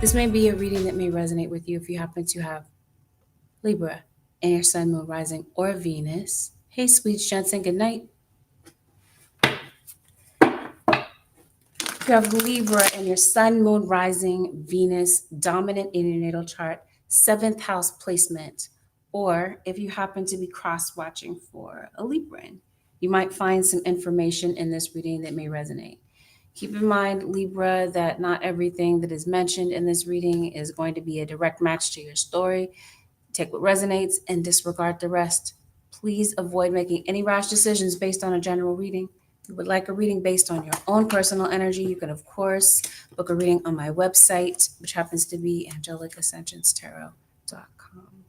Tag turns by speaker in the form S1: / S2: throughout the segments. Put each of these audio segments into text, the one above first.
S1: This may be a reading that may resonate with you if you happen to have Libra in your sun, moon, rising, or Venus. Hey, sweet Jensen, good night. If you have Libra in your sun, moon, rising, Venus, dominant in your natal chart, 7th house placement, or if you happen to be cross watching for a Libran, you might find some information in this reading that may resonate. Keep in mind, Libra, that not everything that is mentioned in this reading is going to be a direct match to your story. Take what resonates and disregard the rest. Please avoid making any rash decisions based on a general reading. If you would like a reading based on your own personal energy, you can, of course, book a reading on my website, which happens to be angelicaascensionstarot.com.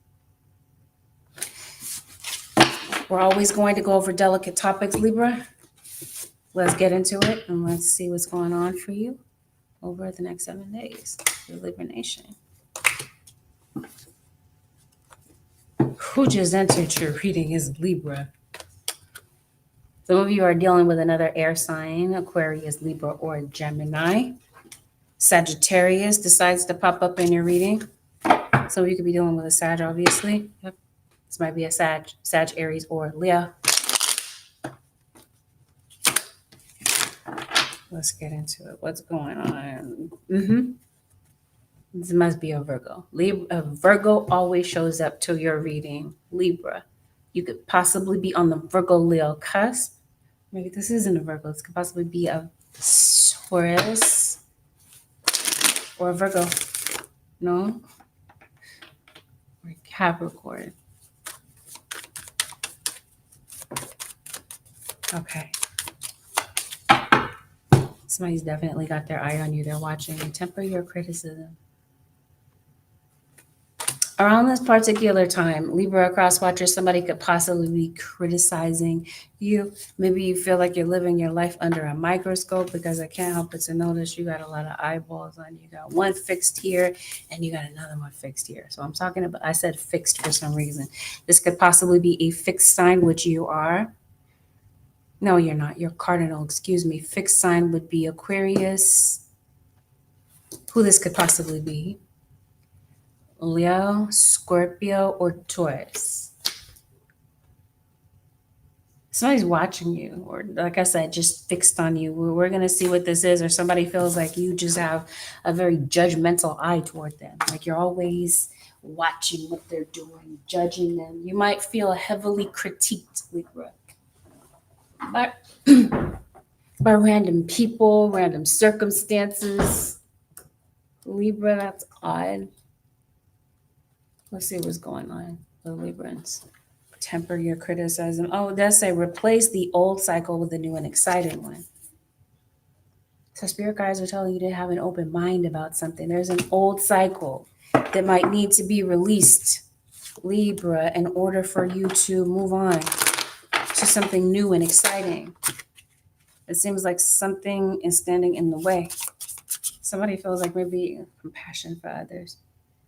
S1: We're always going to go over delicate topics, Libra. Let's get into it and let's see what's going on for you over the next 7 days, your Libra Nation. Who just entered your reading is Libra. Some of you are dealing with another air sign, Aquarius, Libra, or Gemini. Sagittarius decides to pop up in your reading. Some of you could be dealing with a Sag, obviously. Yep. This might be a Sag, Aries, or Leo. Let's get into it. What's going on? This must be a Virgo. A Virgo always shows up to your reading. Libra. You could possibly be on the Virgo-Leo cusp. Maybe this isn't a Virgo. This could possibly be a Taurus or a Virgo. No? Or Capricorn. Okay. Somebody's definitely got their eye on you. They're watching you. Temper your criticism. Around this particular time, Libra cross watcher, somebody could possibly be criticizing you. Maybe you feel like you're living your life under a microscope, because I can't help but to notice you got a lot of eyeballs on you. You got one fixed here and you got another one fixed here. So I'm talking about, I said fixed for some reason. This could possibly be a fixed sign, which you are. No, you're not. You're cardinal, excuse me. Fixed sign would be Aquarius. Who this could possibly be? Leo, Scorpio, or Taurus. Somebody's watching you, or like I said, just fixed on you. We're going to see what this is. Or somebody feels like you just have a very judgmental eye toward them. Like you're always watching what they're doing, judging them. You might feel heavily critiqued, Libra. But by random people, random circumstances. Libra, that's odd. Let's see what's going on with Librans. Temper your criticism. Oh, it does say replace the old cycle with a new and exciting one. So spirit guides are telling you to have an open mind about something. There's an old cycle that might need to be released, Libra, in order for you to move on to something new and exciting. It seems like something is standing in the way. Somebody feels like maybe compassion for others.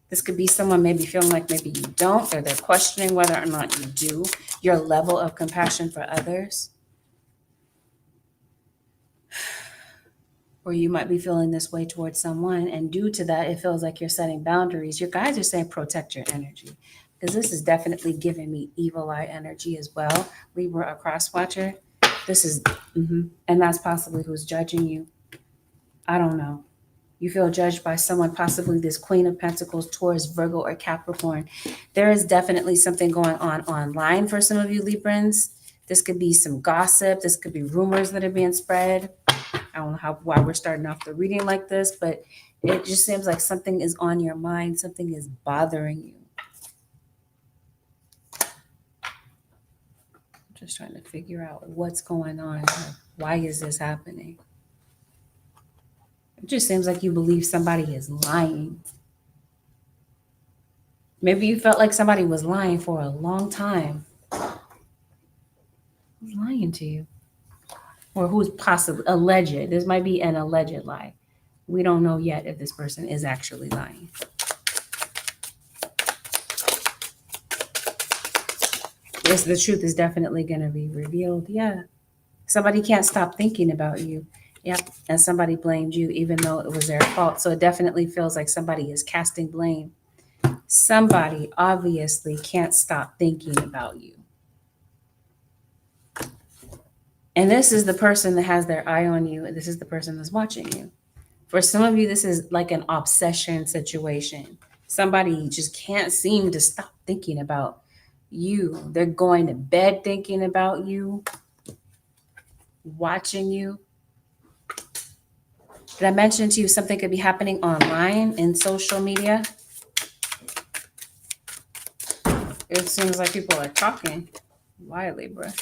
S1: This could be someone maybe feeling like maybe you don't, or they're questioning whether or not you do, your level of compassion for others. Or you might be feeling this way towards someone, and due to that, it feels like you're setting boundaries. Your guides are saying protect your energy, because this is definitely giving me evil eye energy as well. Libra, a cross watcher. This is, and that's possibly who's judging you. I don't know. You feel judged by someone, possibly this Queen of Pentacles, Taurus, Virgo, or Capricorn. There is definitely something going on online for some of you Librans. This could be some gossip. This could be rumors that are being spread. I don't know why we're starting off the reading like this, but it just seems like something is on your mind. Something is bothering you. I'm just trying to figure out what's going on. Why is this happening? It just seems like you believe somebody is lying. Maybe you felt like somebody was lying for a long time. Who's lying to you? Or who's possibly alleged. This might be an alleged lie. We don't know yet if this person is actually lying. Yes, the truth is definitely going to be revealed. Yeah. Somebody can't stop thinking about you. Yep. And somebody blamed you even though it was their fault. So it definitely feels like somebody is casting blame. Somebody obviously can't stop thinking about you. And this is the person that has their eye on you, and this is the person that's watching you. For some of you, this is like an obsession situation. Somebody just can't seem to stop thinking about you. They're going to bed thinking about you, watching you. Did I mention to you something could be happening online in social media? It seems like people are talking. Why, Libra?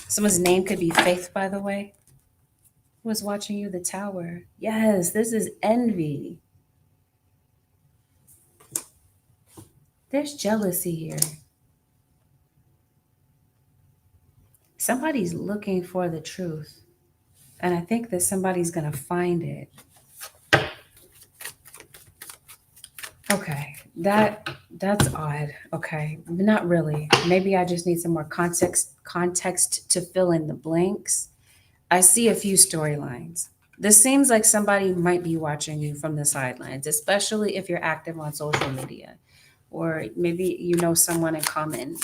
S1: Someone's name could be Faith, by the way. Who is watching you? The Tower. Yes, this is envy. There's jealousy here. Somebody's looking for the truth. And I think that somebody's going to find it. Okay, that's odd. Okay, not really. Maybe I just need some more context to fill in the blanks. I see a few storylines. This seems like somebody might be watching you from the sidelines, especially if you're active on social media, or maybe you know someone in common.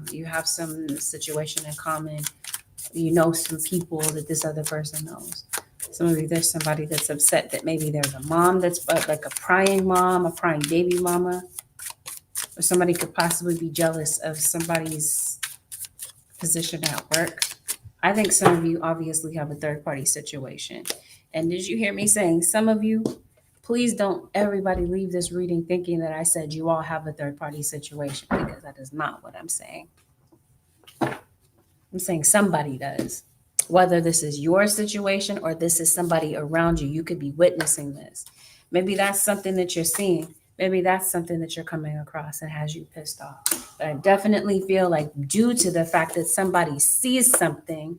S1: You have some situation in common. You know some people that this other person knows. Some of you, there's somebody that's upset that maybe there's a mom that's like a crying mom, a crying baby mama, or somebody could possibly be jealous of somebody's position at work. I think some of you obviously have a third party situation. And did you hear me saying some of you? Please don't everybody leave this reading thinking that I said you all have a third party situation, because that is not what I'm saying. I'm saying somebody does. Whether this is your situation or this is somebody around you, you could be witnessing this. Maybe that's something that you're seeing. Maybe that's something that you're coming across and has you pissed off. But I definitely feel like, due to the fact that somebody sees something,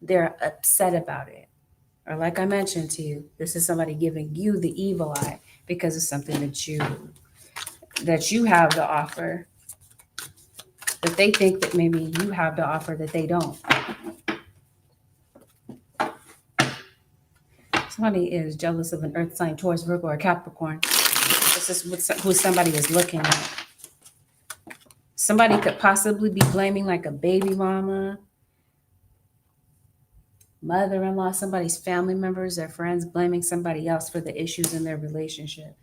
S1: they're upset about it. Or like I mentioned to you, this is somebody giving you the evil eye because of something that you have to offer, that they think that maybe you have to offer that they don't. Somebody is jealous of an earth sign, Taurus, Virgo, or Capricorn. This is who somebody is looking at. Somebody could possibly be blaming like a baby mama, mother-in-law, somebody's family members, their friends, blaming somebody else for the issues in their relationship.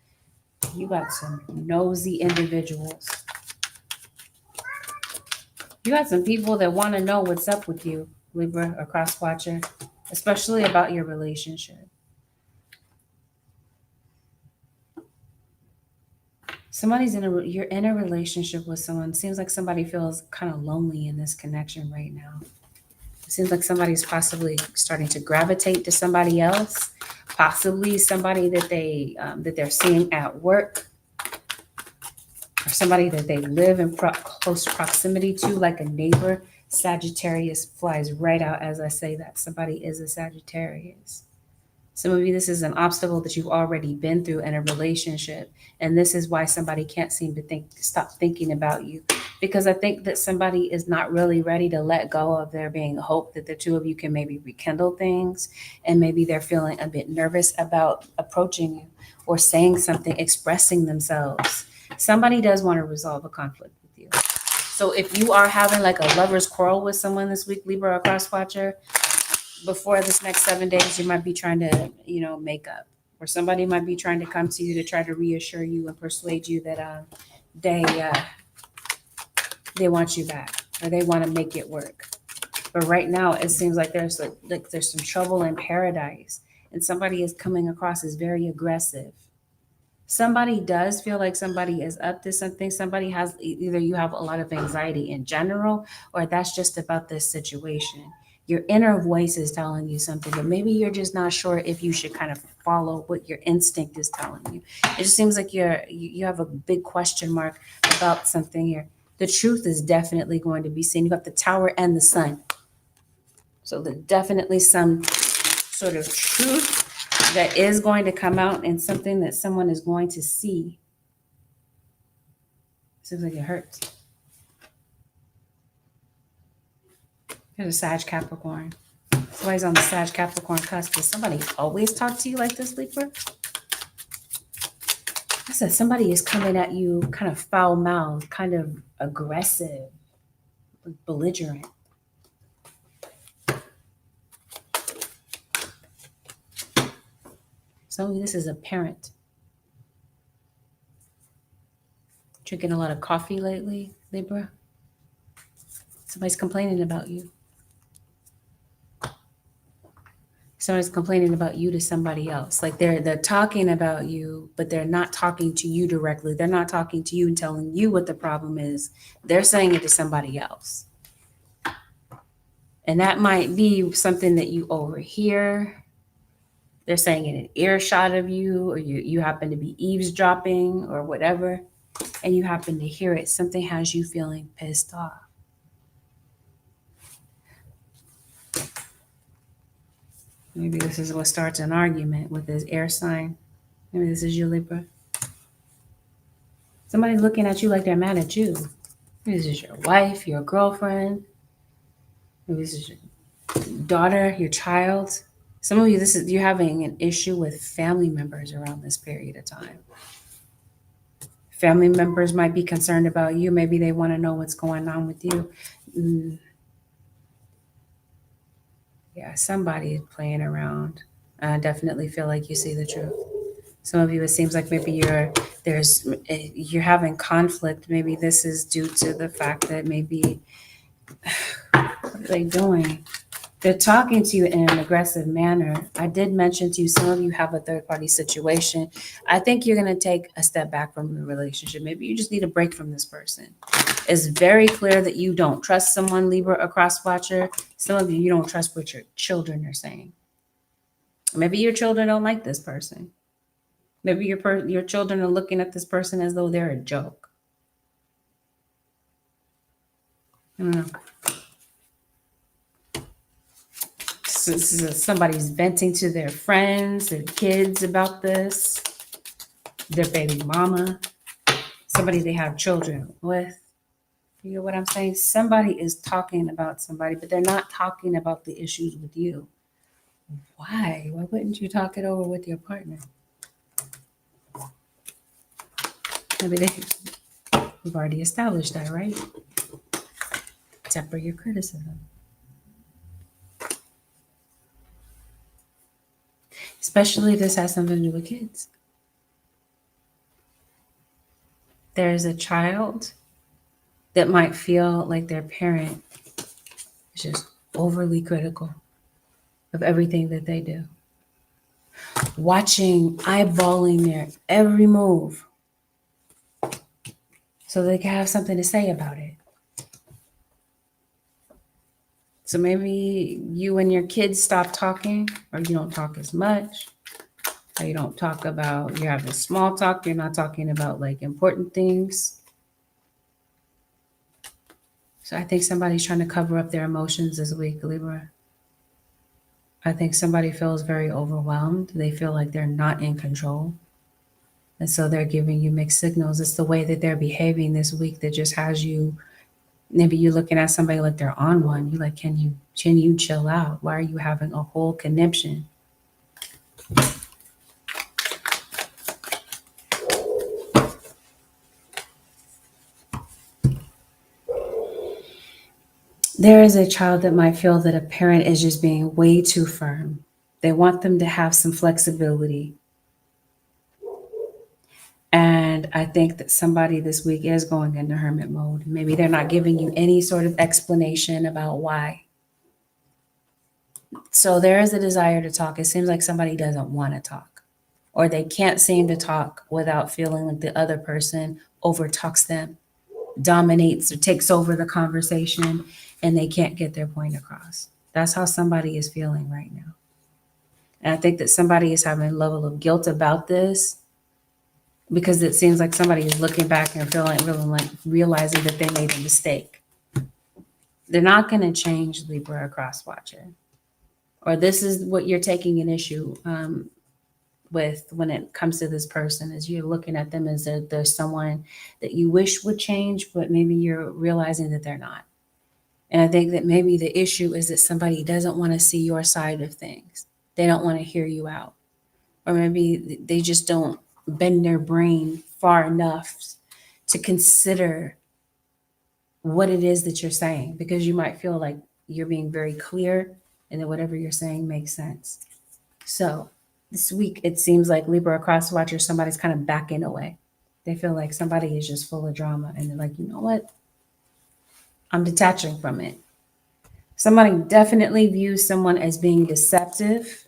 S1: You got some nosy individuals. You got some people that want to know what's up with you, Libra or cross watcher, especially about your relationship. You're in a relationship with someone. Seems like somebody feels kind of lonely in this connection right now. It seems like somebody's possibly starting to gravitate to somebody else, possibly somebody that they're seeing at work, or somebody that they live in close proximity to, like a neighbor. Sagittarius flies right out as I say that. Somebody is a Sagittarius. Some of you, this is an obstacle that you've already been through in a relationship. And this is why somebody can't seem to stop thinking about you. Because I think that somebody is not really ready to let go of there being hope that the two of you can maybe rekindle things. And maybe they're feeling a bit nervous about approaching you or saying something, expressing themselves. Somebody does want to resolve a conflict with you. So if you are having like a lover's quarrel with someone this week, Libra or cross watcher, before this next 7 days, you might be trying to, make up, or somebody might be trying to come to you to try to reassure you and persuade you that they want you back, or they want to make it work. But right now, it seems like there's some trouble in paradise, and somebody is coming across as very aggressive. Somebody does feel like somebody is up to something. Somebody has, either you have a lot of anxiety in general, or that's just about this situation. Your inner voice is telling you something, but maybe you're just not sure if you should kind of follow what your instinct is telling you. It just seems like you have a big question mark about something here. The truth is definitely going to be seen. You have the Tower and the Sun. So there's definitely some sort of truth that is going to come out, and something that someone is going to see. Seems like it hurts. There's a Sag Capricorn. Somebody's on the Sag Capricorn cusp. Does somebody always talk to you like this, Libra? I said somebody is coming at you kind of foul mouthed, kind of aggressive, belligerent. Some of you, this is a parent. Drinking a lot of coffee lately, Libra? Somebody's complaining about you. Somebody's complaining about you to somebody else. Like they're talking about you, but they're not talking to you directly. They're not talking to you and telling you what the problem is. They're saying it to somebody else. And that might be something that you overhear. They're saying in an earshot of you, or you happen to be eavesdropping or whatever, and you happen to hear it. Something has you feeling pissed off. Maybe this is what starts an argument with this air sign. Maybe this is you, Libra. Somebody's looking at you like they're mad at you. Maybe this is your wife, your girlfriend. Maybe this is your daughter, your child. Some of you, you're having an issue with family members around this period of time. Family members might be concerned about you. Maybe they want to know what's going on with you. Yeah, somebody is playing around. I definitely feel like you see the truth. Some of you, it seems like maybe you're having conflict. Maybe this is due to the fact that maybe, what are they doing? They're talking to you in an aggressive manner. I did mention to you, some of you have a third party situation. I think you're going to take a step back from the relationship. Maybe you just need a break from this person. It's very clear that you don't trust someone, Libra, a cross watcher. Some of you don't trust what your children are saying. Maybe your children don't like this person. Maybe your children are looking at this person as though they're a joke. I don't know. So somebody's venting to their friends, their kids about this, their baby mama, somebody they have children with. You know what I'm saying? Somebody is talking about somebody, but they're not talking about the issues with you. Why? Why wouldn't you talk it over with your partner? Maybe we've already established that, right? Temper your criticism. Especially if this has something to do with kids. There's a child that might feel like their parent is just overly critical of everything that they do. Eyeballing their every move so they can have something to say about it. So maybe you and your kids stop talking, or you don't talk as much, or you don't talk about, you're having small talk, you're not talking about like important things. So I think somebody's trying to cover up their emotions this week, Libra. I think somebody feels very overwhelmed. They feel like they're not in control. And so they're giving you mixed signals. It's the way that they're behaving this week that just has you, maybe you're looking at somebody like they're on one. You're like, can you chill out? Why are you having a whole conniption? There is a child that might feel that a parent is just being way too firm. They want them to have some flexibility. And I think that somebody this week is going into hermit mode. Maybe they're not giving you any sort of explanation about why. So there is a desire to talk. It seems like somebody doesn't want to talk, or they can't seem to talk without feeling like the other person overtalks them, dominates or takes over the conversation, and they can't get their point across. That's how somebody is feeling right now. And I think that somebody is having a level of guilt about this, because it seems like somebody is looking back and realizing that they made a mistake. They're not going to change, Libra or cross watcher. Or this is what you're taking an issue with when it comes to this person, is you're looking at them as there's someone that you wish would change, but maybe you're realizing that they're not. And I think that maybe the issue is that somebody doesn't want to see your side of things. They don't want to hear you out. Or maybe they just don't bend their brain far enough to consider what it is that you're saying, because you might feel like you're being very clear and that whatever you're saying makes sense. So this week, it seems like Libra cross watcher, somebody's kind of backing away. They feel like somebody is just full of drama and they're like, you know what? I'm detaching from it. Somebody definitely views someone as being deceptive.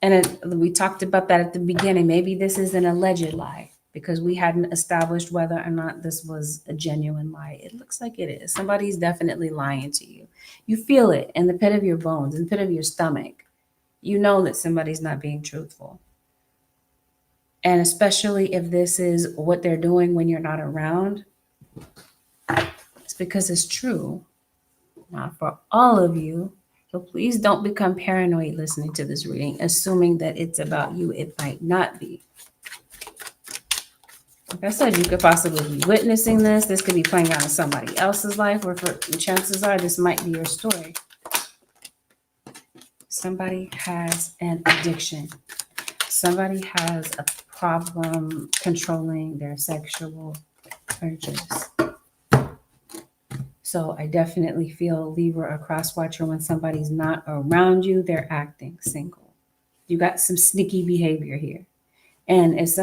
S1: And we talked about that at the beginning. Maybe this is an alleged lie because we hadn't established whether or not this was a genuine lie. It looks like it is. Somebody's definitely lying to you. You feel it in the pit of your bones, in the pit of your stomach. You know that somebody's not being truthful. And especially if this is what they're doing when you're not around, it's because it's true. Not for all of you. So please don't become paranoid listening to this reading, assuming that it's about you. It might not be. Like I said, you could possibly be witnessing this. This could be playing out in somebody else's life, or chances are this might be your story. Somebody has an addiction. Somebody has a problem controlling their sexual urges. So I definitely feel Libra or cross watcher, when somebody's not around you, they're acting single. You got some sneaky behavior here. And if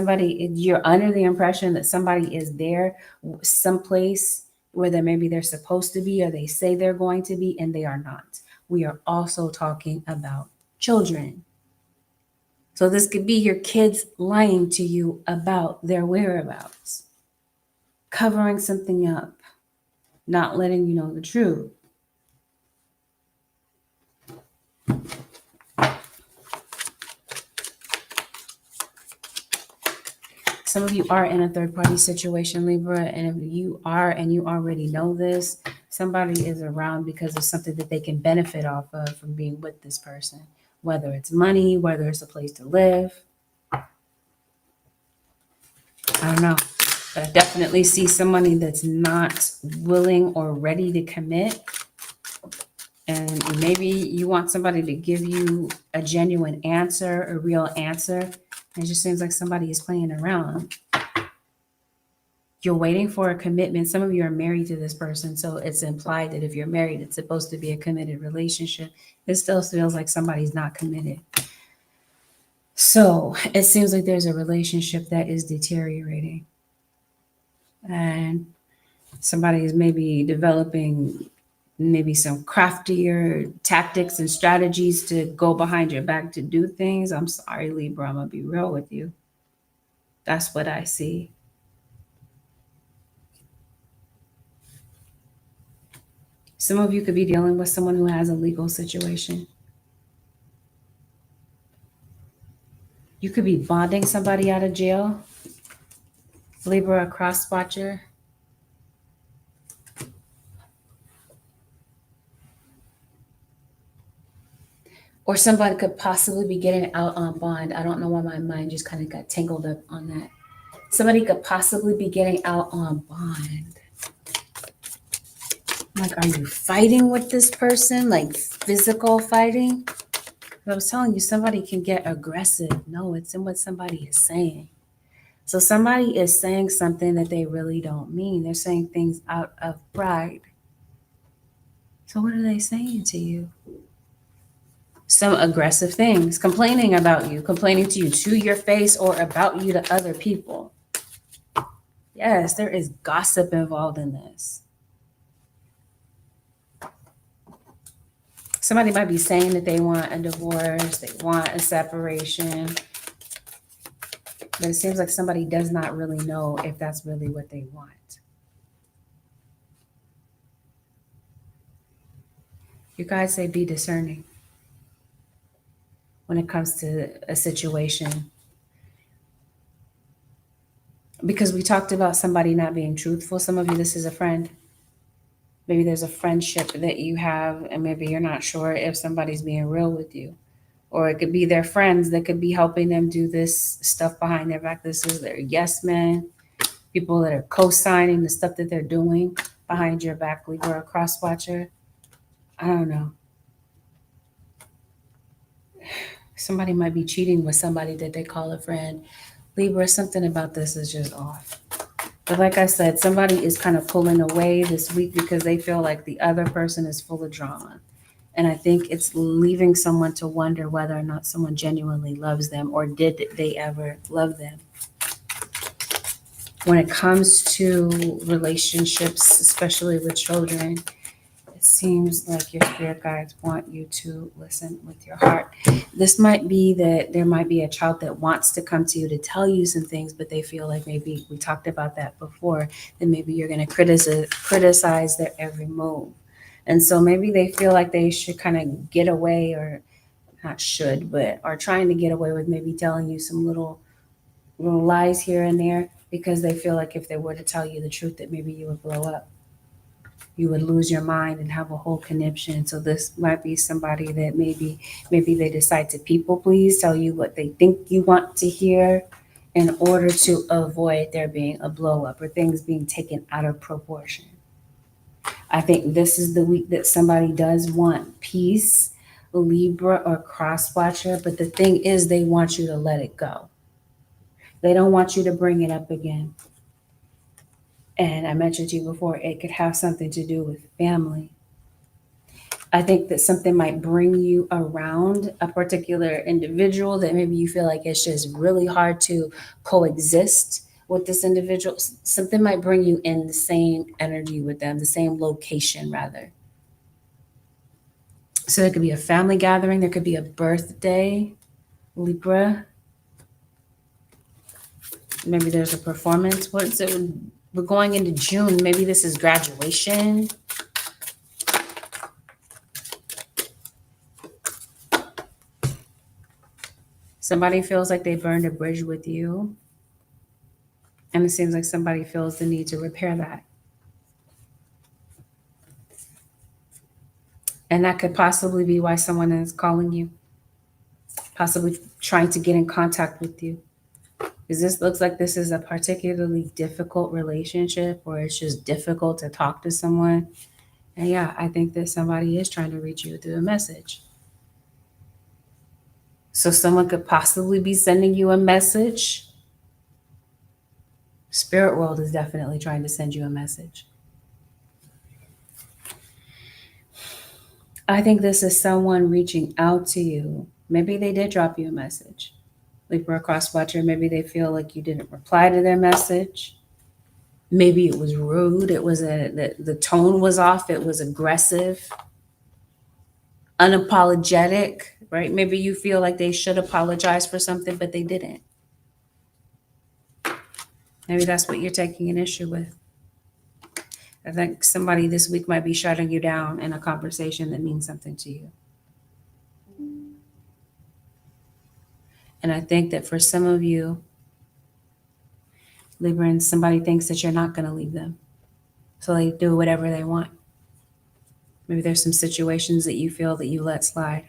S1: you're under the impression that somebody is there someplace where maybe they're supposed to be or they say they're going to be, and they are not. We are also talking about children. So this could be your kids lying to you about their whereabouts, covering something up, not letting you know the truth. Some of you are in a third-party situation, Libra, and if you are and you already know this, somebody is around because of something that they can benefit off of from being with this person, whether it's money, whether it's a place to live. I don't know, but I definitely see somebody that's not willing or ready to commit. And maybe you want somebody to give you a genuine answer, a real answer. It just seems like somebody is playing around. You're waiting for a commitment. Some of you are married to this person, so it's implied that if you're married, it's supposed to be a committed relationship. It still feels like somebody's not committed. So it seems like there's a relationship that is deteriorating. And somebody is maybe developing maybe some craftier tactics and strategies to go behind your back to do things. I'm sorry, Libra, I'm gonna be real with you. That's what I see. Some of you could be dealing with someone who has a legal situation. You could be bonding somebody out of jail. Libra, a cross watcher. Or somebody could possibly be getting out on bond. I don't know why my mind just kind of got tangled up on that. Somebody could possibly be getting out on bond. Like, are you fighting with this person? Like physical fighting? I was telling you, somebody can get aggressive. No, it's in what somebody is saying. So somebody is saying something that they really don't mean. They're saying things out of pride. So what are they saying to you? Some aggressive things, complaining about you, complaining to you to your face or about you to other people. Yes, there is gossip involved in this. Somebody might be saying that they want a divorce, they want a separation, but it seems like somebody does not really know if that's really what they want. You guys say be discerning when it comes to a situation. Because we talked about somebody not being truthful. Some of you, this is a friend. Maybe there's a friendship that you have, and maybe you're not sure if somebody's being real with you. Or it could be their friends that could be helping them do this stuff behind their back. This is their yes men, people that are co-signing the stuff that they're doing. behind your back, Libra, a cross watcher. I don't know. Somebody might be cheating with somebody that they call a friend. Libra, something about this is just off. But like I said, somebody is kind of pulling away this week because they feel like the other person is full of drama. And I think it's leaving someone to wonder whether or not someone genuinely loves them, or did they ever love them. When it comes to relationships, especially with children, it seems like your spirit guides want you to listen with your heart. This might be that there might be a child that wants to come to you to tell you some things, but they feel like, maybe we talked about that before, that maybe you're going to criticize their every move. And so maybe they feel like they should kind of get away, or not should, but are trying to get away with maybe telling you some little lies here and there, because they feel like if they were to tell you the truth, that maybe you would blow up. You would lose your mind and have a whole conniption. So this might be somebody that maybe they decide to people please, tell you what they think you want to hear, in order to avoid there being a blow up or things being taken out of proportion. I think this is the week that somebody does want peace, Libra or cross watcher, but the thing is, they want you to let it go. They don't want you to bring it up again. And I mentioned to you before, it could have something to do with family. I think that something might bring you around a particular individual that maybe you feel like it's just really hard to coexist with this individual. Something might bring you in the same energy with them, the same location, rather. So there could be a family gathering, there could be a birthday, Libra. Maybe there's a performance. What's it? We're going into June. Maybe this is graduation. Somebody feels like they burned a bridge with you. And it seems like somebody feels the need to repair that. And that could possibly be why someone is calling you, possibly trying to get in contact with you. Because this looks like this is a particularly difficult relationship, or it's just difficult to talk to someone. And yeah, I think that somebody is trying to reach you through a message. So someone could possibly be sending you a message. Spirit world is definitely trying to send you a message. I think this is someone reaching out to you. Maybe they did drop you a message. Libra cross watcher, maybe they feel like you didn't reply to their message. Maybe it was rude. It was the tone was off. It was aggressive, unapologetic, right? Maybe you feel like they should apologize for something, but they didn't. Maybe that's what you're taking an issue with. I think somebody this week might be shutting you down in a conversation that means something to you. And I think that for some of you, Librans, somebody thinks that you're not going to leave them. So they do whatever they want. Maybe there's some situations that you feel that you let slide.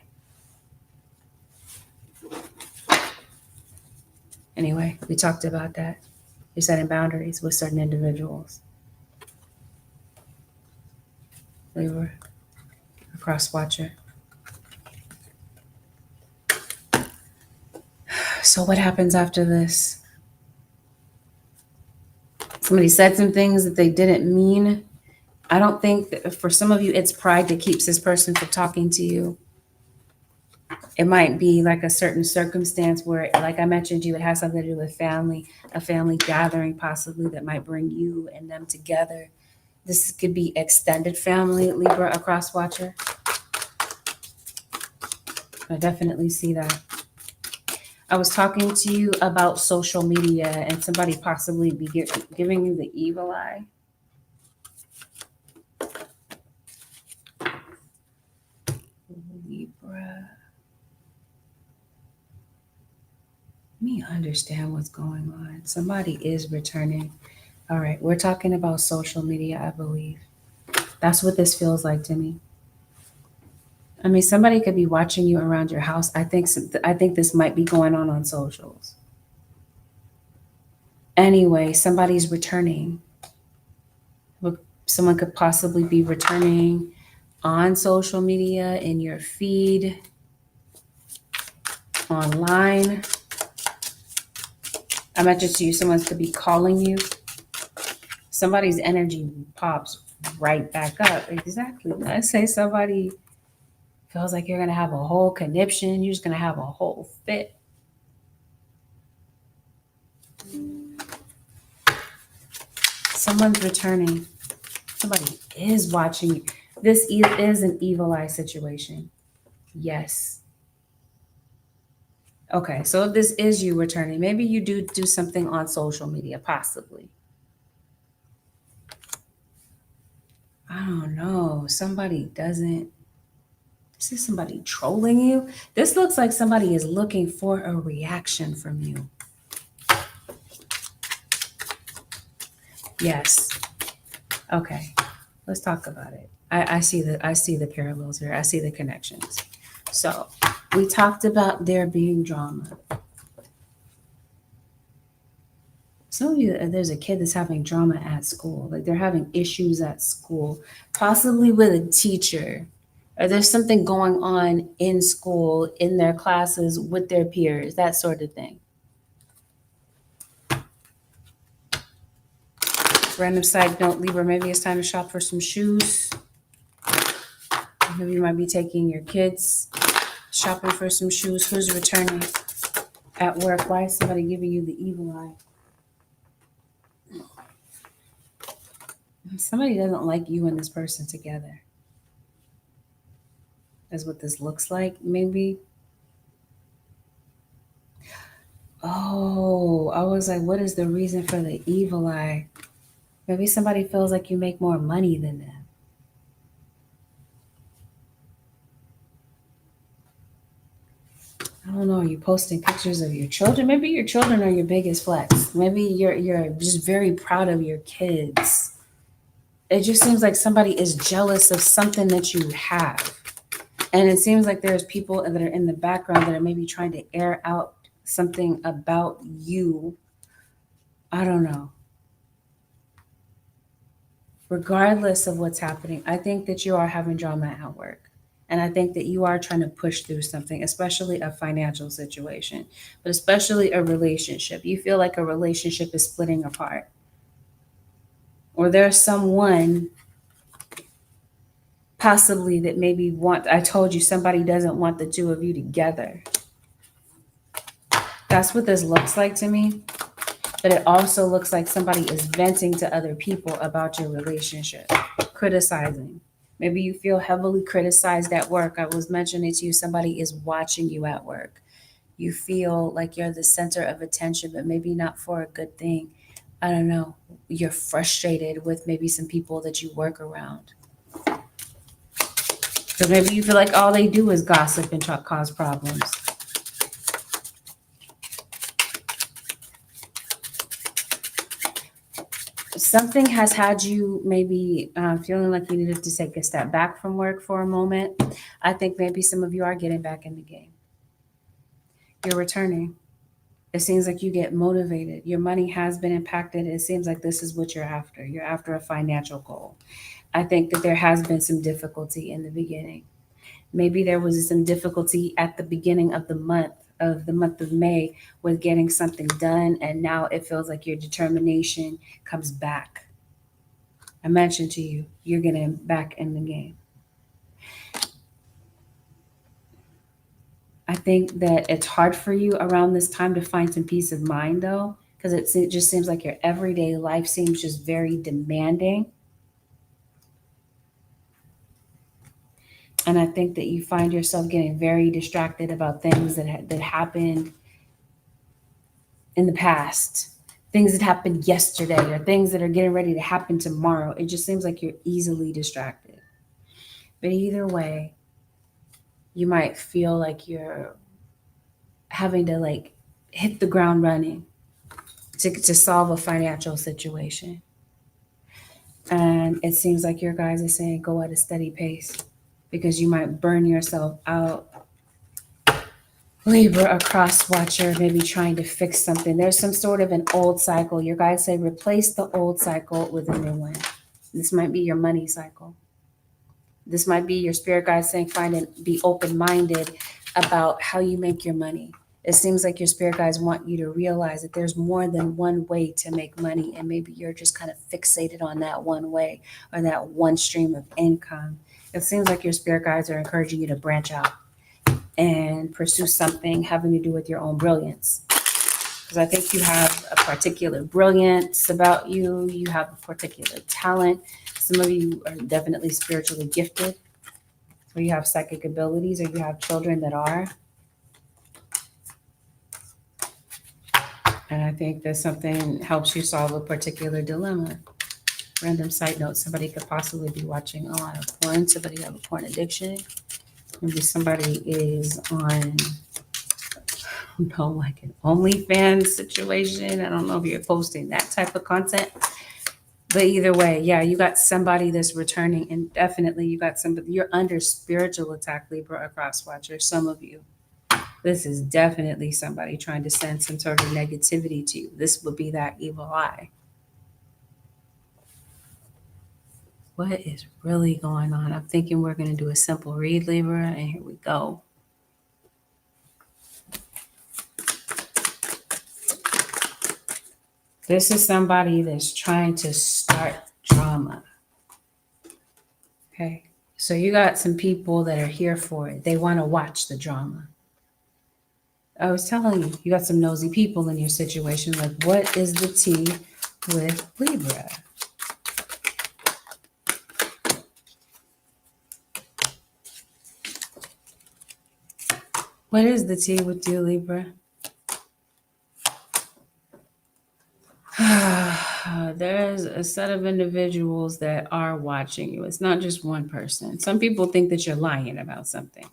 S1: Anyway, we talked about that. You're setting boundaries with certain individuals. Libra, a cross watcher. So what happens after this? Somebody said some things that they didn't mean. I don't think that for some of you, it's pride that keeps this person from talking to you. It might be like a certain circumstance where, like I mentioned to you, it has something to do with family, a family gathering possibly that might bring you and them together. This could be extended family, Libra, a cross watcher. I definitely see that. I was talking to you about social media and somebody possibly be giving you the evil eye. Libra. Let me understand what's going on. Somebody is returning. All right, we're talking about social media, I believe. That's what this feels like to me. I mean, somebody could be watching you around your house. I think this might be going on socials. Anyway, somebody's returning. Someone could possibly be returning on social media, in your feed, online. I mentioned to you, someone could be calling you. Somebody's energy pops right back up. Exactly. I say somebody feels like you're going to have a whole conniption. You're just going to have a whole fit. Someone's returning. Somebody is watching you. This is an evil eye situation. Yes. Okay, so if this is you returning, maybe you do something on social media, possibly. I don't know. Somebody doesn't. This is somebody trolling you. This looks like somebody is looking for a reaction from you. Yes. Okay. Let's talk about it. I see the parallels here. I see the connections. So we talked about there being drama. Some of you, there's a kid that's having drama at school. Like they're having issues at school, possibly with a teacher. Or there's something going on in school, in their classes, with their peers, that sort of thing. Random side note, Libra, maybe it's time to shop for some shoes. Maybe you might be taking your kids shopping for some shoes. Who's returning at work? Why is somebody giving you the evil eye? Somebody doesn't like you and this person together. Is what this looks like, maybe. Oh, I was like, what is the reason for the evil eye? Maybe somebody feels like you make more money than them. I don't know. Are you posting pictures of your children? Maybe your children are your biggest flex. Maybe you're just very proud of your kids. It just seems like somebody is jealous of something that you have. And it seems like there's people that are in the background that are maybe trying to air out something about you. I don't know. Regardless of what's happening, I think that you are having drama at work. And I think that you are trying to push through something, especially a financial situation, but especially a relationship. You feel like a relationship is splitting apart. Or there's someone possibly that maybe I told you somebody doesn't want the two of you together. That's what this looks like to me. But it also looks like somebody is venting to other people about your relationship, criticizing. Maybe you feel heavily criticized at work. I was mentioning to you, somebody is watching you at work. You feel like you're the center of attention, but maybe not for a good thing. I don't know. You're frustrated with maybe some people that you work around. So maybe you feel like all they do is gossip and cause problems. Something has had you maybe feeling like you needed to take a step back from work for a moment. I think maybe some of you are getting back in the game. You're returning. It seems like you get motivated. Your money has been impacted. It seems like this is what you're after. You're after a financial goal. I think that there has been some difficulty in the beginning. Maybe there was some difficulty at the beginning of the month of May with getting something done, and now it feels like your determination comes back. I mentioned to you, you're getting back in the game. I think that it's hard for you around this time to find some peace of mind, though, because it just seems like your everyday life seems just very demanding. And I think that you find yourself getting very distracted about things that happened in the past, things that happened yesterday, or things that are getting ready to happen tomorrow. It just seems like you're easily distracted. But either way, you might feel like you're having to like hit the ground running to solve a financial situation. And it seems like your guys are saying go at a steady pace because you might burn yourself out. Libra, a cross watcher, maybe trying to fix something. There's some sort of an old cycle. Your guys say replace the old cycle with a new one. This might be your money cycle. This might be your spirit guide saying, be open-minded about how you make your money. It seems like your spirit guides want you to realize that there's more than one way to make money, and maybe you're just kind of fixated on that one way or that one stream of income. It seems like your spirit guides are encouraging you to branch out and pursue something having to do with your own brilliance. Because I think you have a particular brilliance about you. You have a particular talent. Some of you are definitely spiritually gifted, or you have psychic abilities, or you have children that are. And I think that something helps you solve a particular dilemma. Random side note, somebody could possibly be watching a lot of porn. Somebody have a porn addiction. Maybe somebody is on, like an OnlyFans situation. I don't know if you're posting that type of content. But either way, yeah, you got somebody that's returning, and definitely you got somebody, you're under spiritual attack, Libra or Cross Watcher, some of you. This is definitely somebody trying to send some sort of negativity to you. This would be that evil eye. What is really going on? I'm thinking we're going to do a simple read, Libra, and here we go. This is somebody that's trying to start drama. Okay, so you got some people that are here for it. They want to watch the drama. I was telling you, you got some nosy people in your situation. Like, what is the tea with Libra? What is the tea with you, Libra? There's a set of individuals that are watching you. It's not just one person. Some people think that you're lying about something.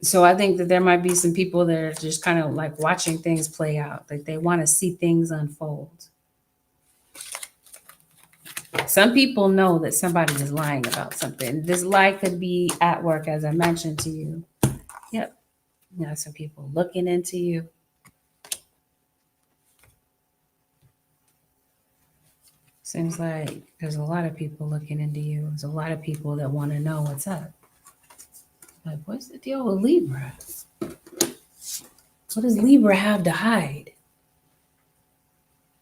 S1: So I think that there might be some people that are just kind of like watching things play out. Like they want to see things unfold. Some people know that somebody is lying about something. This lie could be at work, as I mentioned to you. Yep. You know, some people looking into you. Seems like there's a lot of people looking into you. There's a lot of people that want to know what's up. Like, what's the deal with Libra? What does Libra have to hide?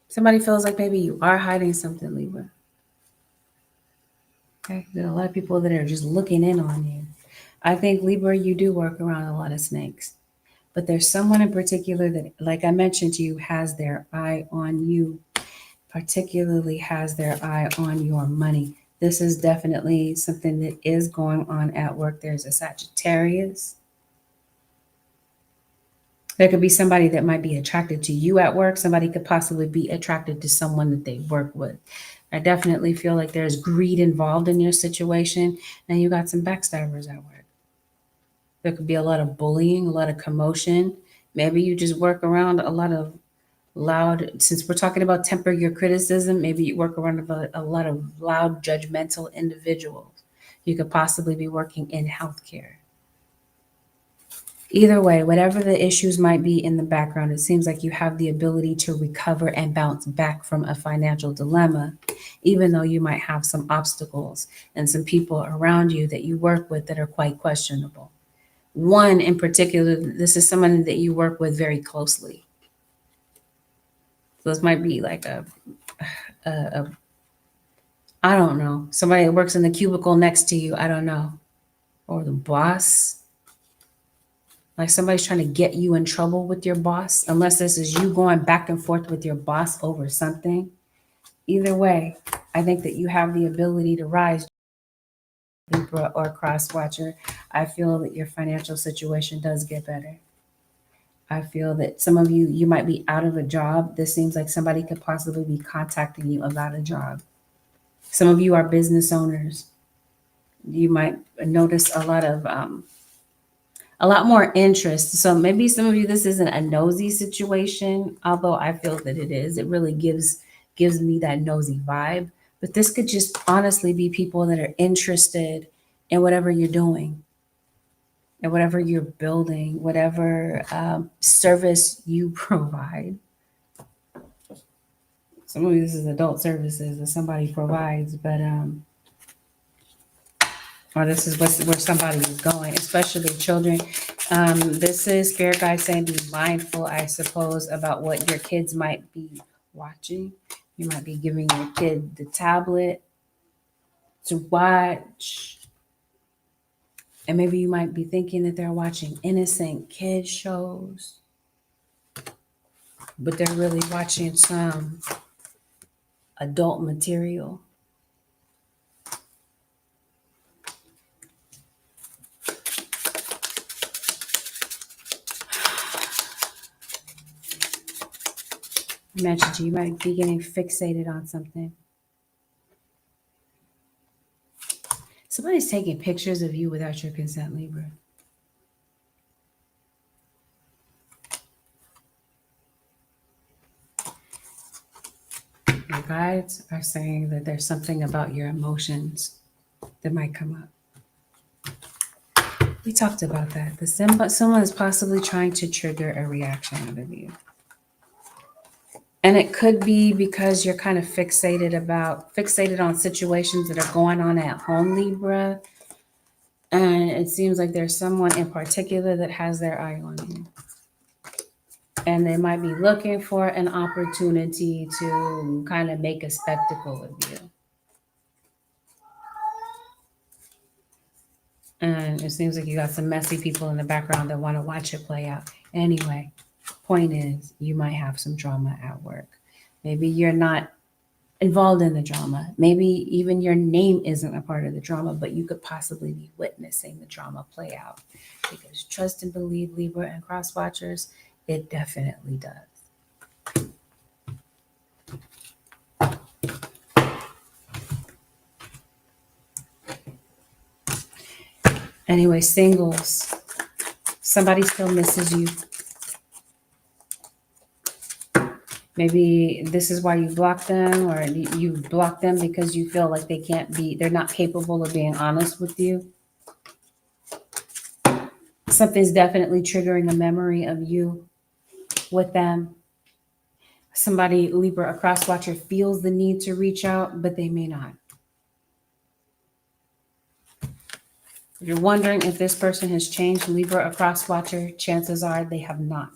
S1: Somebody feels like maybe you are hiding something, Libra. Okay, there are a lot of people that are just looking in on you. I think, Libra, you do work around a lot of snakes. But there's someone in particular that, like I mentioned to you, has their eye on you, particularly has their eye on your money. This is definitely something that is going on at work. There's a Sagittarius. There could be somebody that might be attracted to you at work. Somebody could possibly be attracted to someone that they work with. I definitely feel like there's greed involved in your situation, and you got some backstabbers at work. There could be a lot of bullying, a lot of commotion. Maybe you just work around a lot of loud, since we're talking about temper your criticism, maybe you work around a lot of loud, judgmental individuals. You could possibly be working in healthcare. Either way, whatever the issues might be in the background, it seems like you have the ability to recover and bounce back from a financial dilemma, even though you might have some obstacles and some people around you that you work with that are quite questionable. One in particular, this is someone that you work with very closely. So this might be like a I don't know, somebody that works in the cubicle next to you, I don't know, or the boss. Like somebody's trying to get you in trouble with your boss, unless this is you going back and forth with your boss over something. Either way, I think that you have the ability to rise, Libra or Cross Watcher. I feel that your financial situation does get better. I feel that some of you might be out of a job. This seems like somebody could possibly be contacting you about a job. Some of you are business owners. You might notice a lot more interest. So maybe some of you, this isn't a nosy situation, although I feel that it is. It really gives me that nosy vibe. But this could just honestly be people that are interested in whatever you're doing and whatever you're building, whatever service you provide. Some of this is adult services that somebody provides, but or this is where somebody is going, especially children. This is Spirit Guide saying be mindful, I suppose, about what your kids might be watching. You might be giving your kid the tablet to watch. And maybe you might be thinking that they're watching innocent kid shows, but they're really watching some adult material. I mentioned to you, you might be getting fixated on something. Somebody's taking pictures of you without your consent, Libra. Your guides are saying that there's something about your emotions that might come up. We talked about that. Someone is possibly trying to trigger a reaction out of you. And it could be because you're kind of fixated on situations that are going on at home, Libra. And it seems like there's someone in particular that has their eye on you. And they might be looking for an opportunity to kind of make a spectacle of you. And it seems like you got some messy people in the background that want to watch it play out. Anyway, point is, you might have some drama at work. Maybe you're not involved in the drama. Maybe even your name isn't a part of the drama, but you could possibly be witnessing the drama play out. Because trust and believe, Libra and cross watchers, it definitely does. Anyway, singles, somebody still misses you. Maybe this is why you block them, or you block them because you feel like they're not capable of being honest with you. Something's definitely triggering a memory of you with them. Somebody, Libra, a cross watcher, feels the need to reach out, but they may not. If you're wondering if this person has changed, Libra, a cross watcher, chances are they have not.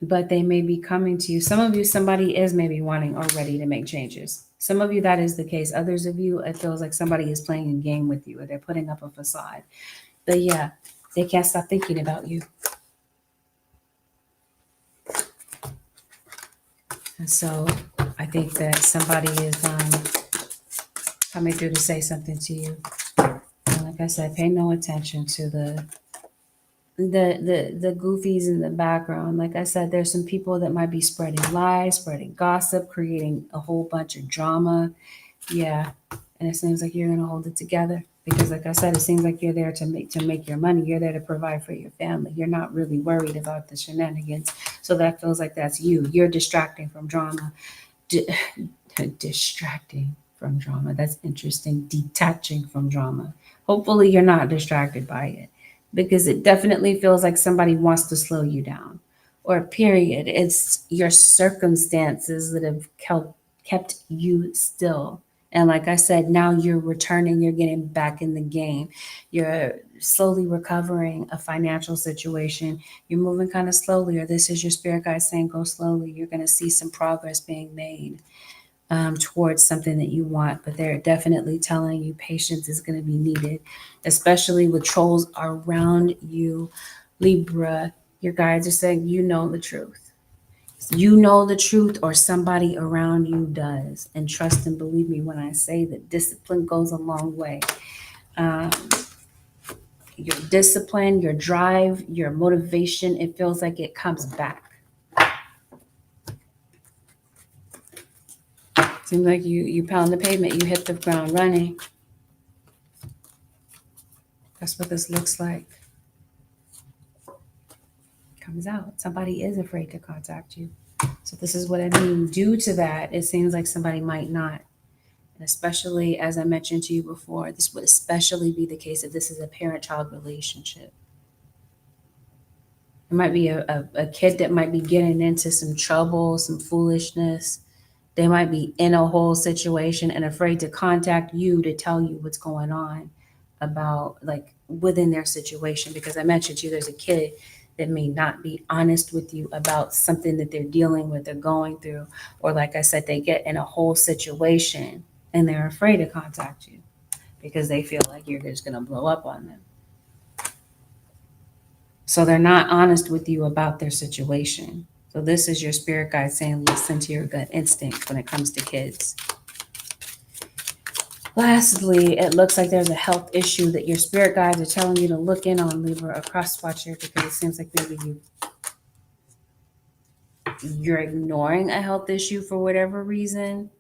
S1: But they may be coming to you. Some of you, somebody is maybe wanting or ready to make changes. Some of you, that is the case. Others of you, it feels like somebody is playing a game with you, or they're putting up a facade. But yeah, they can't stop thinking about you. And so I think that somebody is coming through to say something to you. And like I said, pay no attention to the goofies in the background. Like I said, there's some people that might be spreading lies, spreading gossip, creating a whole bunch of drama. Yeah. And it seems like you're going to hold it together because, like I said, it seems like you're there to make your money. You're there to provide for your family. You're not really worried about the shenanigans. So that feels like that's you. You're distracting from drama. Distracting from drama. That's interesting. Detaching from drama. Hopefully you're not distracted by it, because it definitely feels like somebody wants to slow you down, or period. It's your circumstances that have kept you still. And like I said, now you're returning, you're getting back in the game. You're slowly recovering a financial situation. You're moving kind of slowly, or this is your spirit guide saying go slowly. You're going to see some progress being made towards something that you want, but they're definitely telling you patience is going to be needed, especially with trolls around you. Libra, your guides are saying you know the truth. You know the truth, or somebody around you does. And trust and believe me when I say that discipline goes a long way. Your discipline, your drive, your motivation, it feels like it comes back. Seems like you pound the pavement, you hit the ground running. That's what this looks like. Comes out. Somebody is afraid to contact you. So this is what I mean. Due to that, it seems like somebody might not. And especially, as I mentioned to you before, this would especially be the case if this is a parent-child relationship. It might be a kid that might be getting into some trouble, some foolishness. They might be in a whole situation and afraid to contact you to tell you what's going on about, like, within their situation. Because I mentioned to you, there's a kid that may not be honest with you about something that they're dealing with or going through. Or, like I said, they get in a whole situation and they're afraid to contact you because they feel like you're just going to blow up on them. So they're not honest with you about their situation. So this is your spirit guide saying, listen to your gut instinct when it comes to kids. Lastly, it looks like there's a health issue that your spirit guides are telling you to look in on, Libra, a cross watcher, because it seems like maybe you're ignoring a health issue for whatever reason,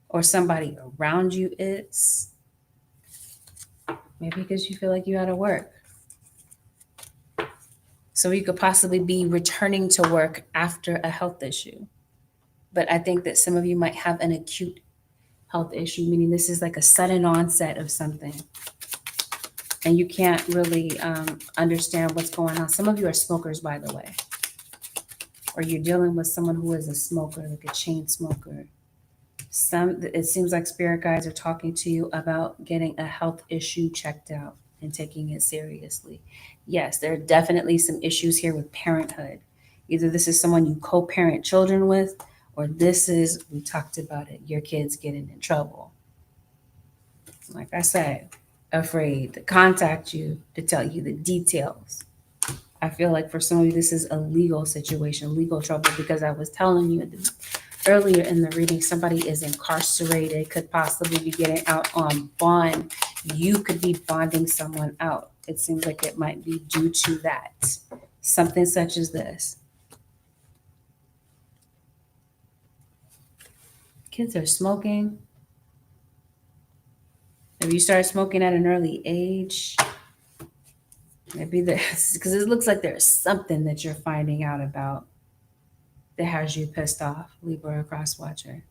S1: or somebody around you is. Maybe because you feel like you gotta work. So you could possibly be returning to work after a health issue. But I think that some of you might have an acute health issue, meaning this is like a sudden onset of something. And you can't really understand what's going on. Some of you are smokers, by the way. Or you're dealing with someone who is a smoker, like a chain smoker. It seems like spirit guides are talking to you about getting a health issue checked out and taking it seriously. Yes, there are definitely some issues here with parenthood. Either this is someone you co-parent children with, or this is, we talked about it, your kids getting in trouble. Like I said, afraid to contact you to tell you the details. I feel like for some of you, this is a legal situation, legal trouble, because I was telling you earlier in the reading, somebody is incarcerated, could possibly be getting out on bond. You could be bonding someone out. It seems like it might be due to that. Something such as this. Kids are smoking. If you start smoking at an early age, maybe this, because it looks like there's something that you're finding out about that has you pissed off, Libra cross watcher.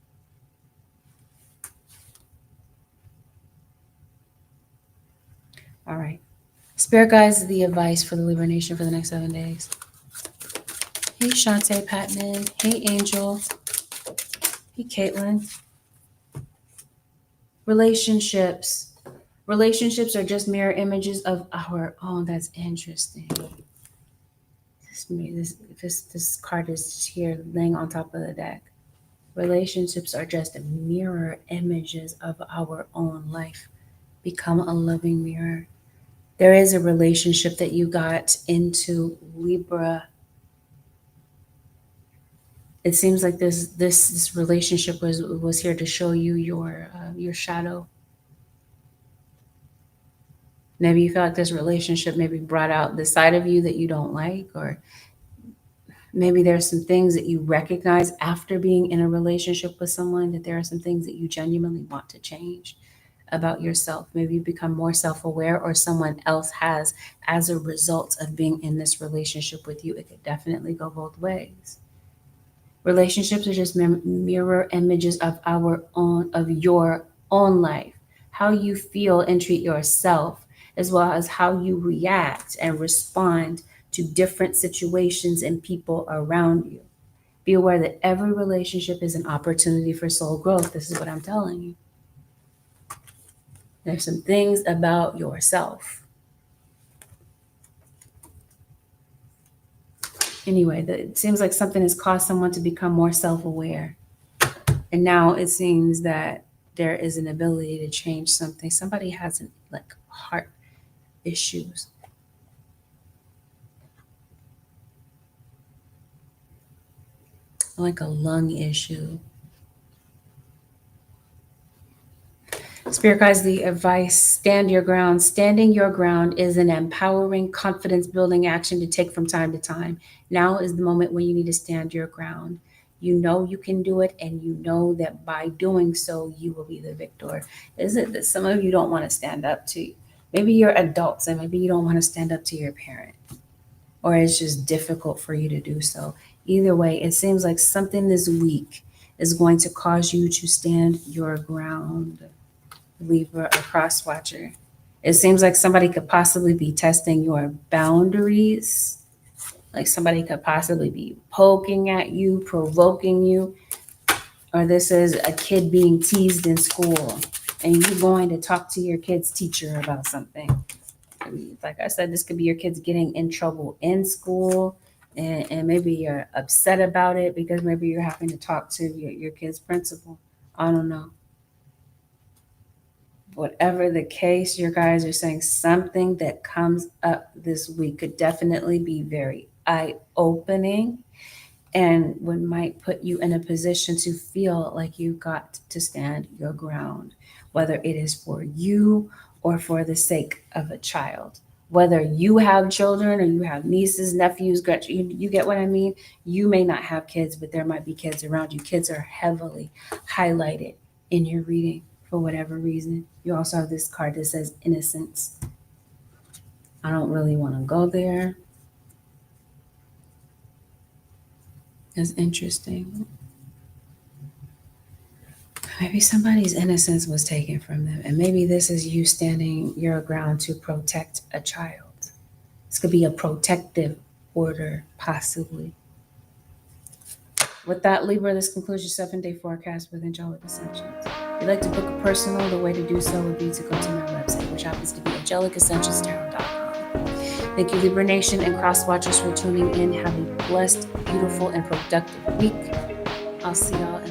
S1: All right. Spirit guides, the advice for the Libra Nation for the next 7 days. Hey, Shantae Patman. Hey, Angel. Hey, Caitlin. Relationships. Relationships are just mirror images of our own. That's interesting. This card is just here laying on top of the deck. Relationships are just mirror images of our own life. Become a loving mirror. There is a relationship that you got into, Libra. It seems like this relationship was here to show you your shadow. Maybe you felt like this relationship maybe brought out the side of you that you don't like, or maybe there's some things that you recognize after being in a relationship with someone, that there are some things that you genuinely want to change about yourself. Maybe you become more self-aware, or someone else has as a result of being in this relationship with you. It could definitely go both ways. Relationships are just mirror images of your own life, how you feel and treat yourself, as well as how you react and respond to different situations and people around you. Be aware that every relationship is an opportunity for soul growth. This is what I'm telling you. There's some things about yourself. Anyway, it seems like something has caused someone to become more self-aware. And now it seems that there is an ability to change something. Somebody has like heart issues. Like a lung issue. Spirit guides, the advice, stand your ground. Standing your ground is an empowering, confidence-building action to take from time to time. Now is the moment when you need to stand your ground. You know you can do it, and you know that by doing so, you will be the victor. Is it that some of you don't want to stand up to, maybe you're adults and maybe you don't want to stand up to your parent, or it's just difficult for you to do so. Either way, it seems like something this week is going to cause you to stand your ground. Libra, a cross watcher. It seems like somebody could possibly be testing your boundaries. Like somebody could possibly be poking at you, provoking you, or this is a kid being teased in school and you going to talk to your kid's teacher about something. Like I said, this could be your kids getting in trouble in school, and maybe you're upset about it because maybe you're having to talk to your kid's principal. I don't know. Whatever the case, your guys are saying something that comes up this week could definitely be very eye opening and would might put you in a position to feel like you got to stand your ground, whether it is for you or for the sake of a child. Whether you have children or you have nieces, nephews, you get what I mean? You may not have kids, but there might be kids around you. Kids are heavily highlighted in your reading for whatever reason. You also have this card that says innocence. I don't really want to go there. That's interesting. Maybe somebody's innocence was taken from them, and maybe this is you standing your ground to protect a child. This could be a protective order, possibly. With that, Libra, this concludes your 7-day forecast with angelic ascensions. If you'd like to book a personal, the way to do so would be to go to my website, which happens to be angelicascensionstarot.com. Thank you, Libra Nation and Cross Watchers, for tuning in. Have a blessed, beautiful, and productive week. I'll see y'all in